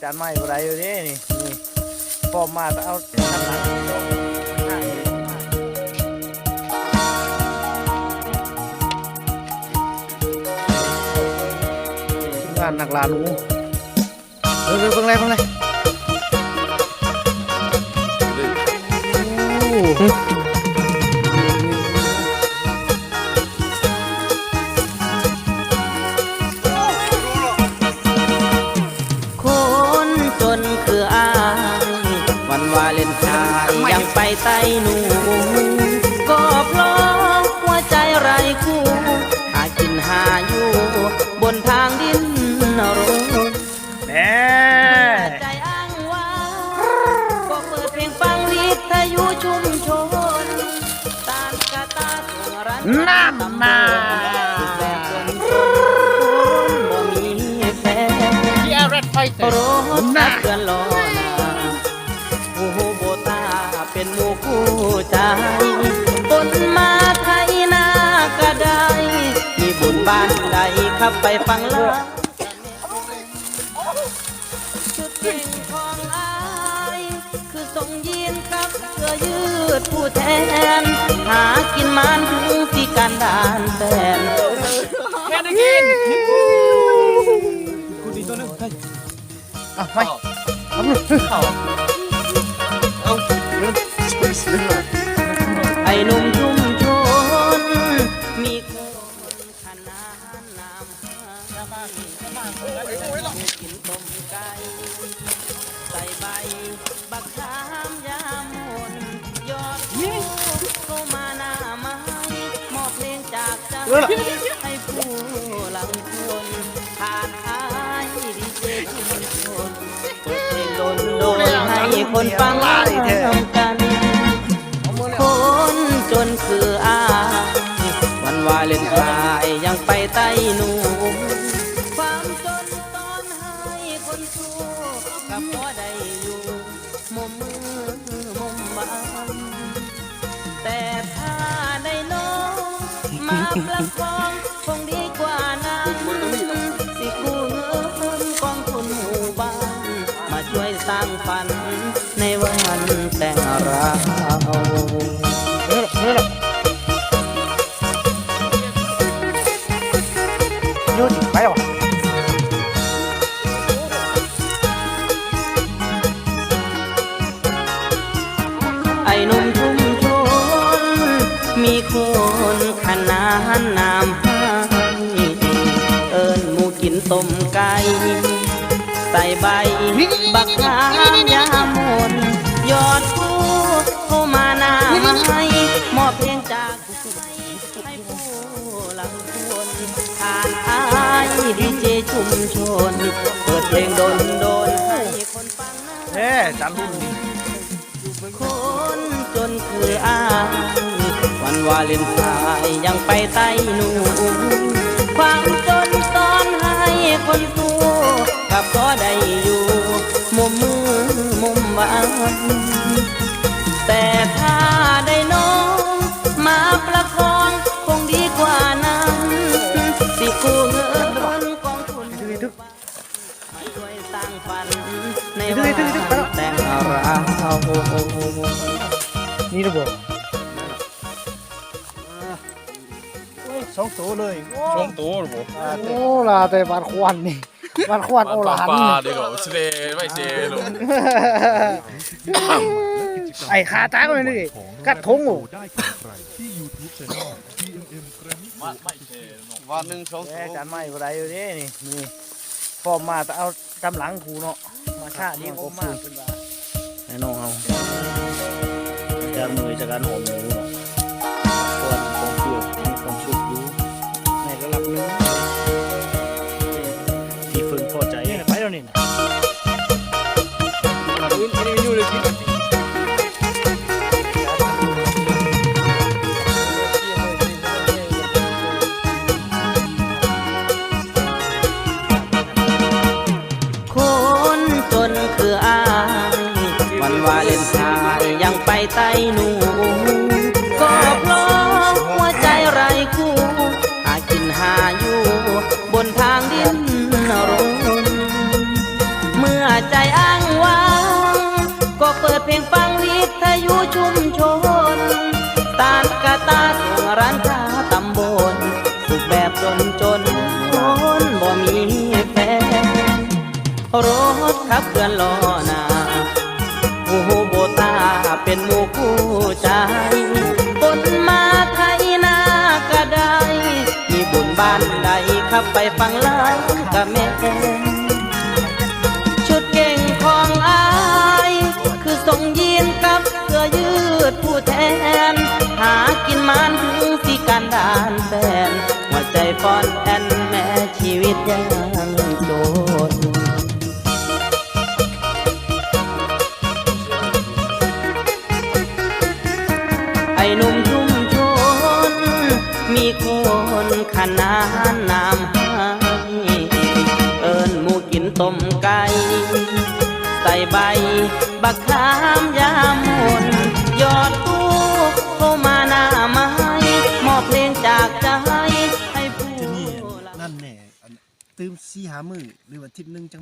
จานใหม่อะไรอยู่นี่นี่พอมาเอาทำหลังงานหนักลาลูเพิ่งเลยคนจนคืออายวันวาเลนไทน์ยังไปไต้หนูก็เพราะหัวใจไร้คู่หากินหาอยู่บนทางดินรกแน่ใจอ้างว้างก็เปิดเพลงฟังวิทยุชุมชนตานกะตาส่งรันน้ำมาแบบคนบ่มีแฟนรถตัดเดือนรอนาผู้โบตาเป็นหมู่คู่ใจคนมาไทยนากระไดมีบุญบ้านใดขับไปฟังลาจุดเด่นของอายคือส่งยีนกับเสื้อยืดผู้แทนหากินมันถึงที่การด่านแฟนแค่ได้กินคุณดีตัวนึงไปเอาไอ้หนุ่มชุมชนมีคนขนานนามกินต้มไก่ใส่ใบบักขามยามนยอดเข้ามาหน้าไม้มอบเพลงจากใจให้ผู้หลังคนผ่านอายดีเจชุมชนเปิดเพลงโดนให้คนฟังกันคนจนคืออายวันวาเลนไทน์ยังไปไต้หนูความจนตอนให้คนสู้กับพอได้อยู่มุมมือมุมบ้านแต่ถ้าได้น้องมาประคองคงดีกว่านั้นสิกู้เงินกองทุนหมู่บ้านมาช่วยสร้างฝันในวันแต่งเราโยนไปหรอไอ้หนุ่มชุมชนมีคนขนานนามให้เอิญหมูกินต้มไก่ใส่ใบบักขามยามนยอดผู้เข้ามาหน้าไม้มอบเพลงจากให้ผู้หลังคนผ่านอายดีเจชุมชนเปิดเพลงโดนให้คนฟังจานรุ่นคนจนคืออายวันวาเลนไทน์ยังไปไต้หนูความจนตอนให้คนสู้กับก็ได้อยู่มุมมือมุมบ้านแต่ถ้าได้น้องมาประคองคงดีกว่านั้นสิกู้เงินกองทุนมาช่วยสร้างฝันในวันแต่งเรานี่ระบบสองตัวเลยช่วงตัวหรือเปล่าโอ้ลาแต่บานควันนี่บานควันโอหลานปลาดีกว่าเสลไม่เสลงไอ้ขาตั้งเลยนี่กัดทงโอ้วันหนึ่งสองจานใหม่อะไรอยู่นี่นี่พอมาเอากำหลังคูเนาะมาชาดีกว่ามากไอ้น้องเอาจะมือจากการหอมหมูเนาะส่วนของเปลือกมีความสุขอยู่ในระดับนึงที่ฝึกพอใจไปแล้วนี่อยู่เลยกินคนจนคืออายวันวาเลนไทน์ยังไปไต้หนูก็เพราะหัวใจไร้คู่หากินหาอยู่บนทางดินร คนบ่มีแฟนรถขับเคลื่อนล้อหน้าผู้โบตาเป็นหมู่คู่ใจคนมาไทยนากระไดมีบุญบ้านใดขับไปฟังล้างกะแม่ชุดเก่งของอายคือส่งยีนกับเสื้อยืดผู้แทนหากินมันถึงสิการด่านแฟนหัวใจป้อนแอนแม่ชีวิตยังโจดไอ้หนุ่มชุมชนมีคนขนานนามให้เอิ้นหมูกินต้มไก่ใส่ใบบักขามยามมนยอดตู้เข้ามาหน้าไม้มอบเพลงจากใจให้ผู้ ที่นี่นั่นแน่ตื่ม4-5 มื้อหรือว่าอาทิตย์หนึงจัง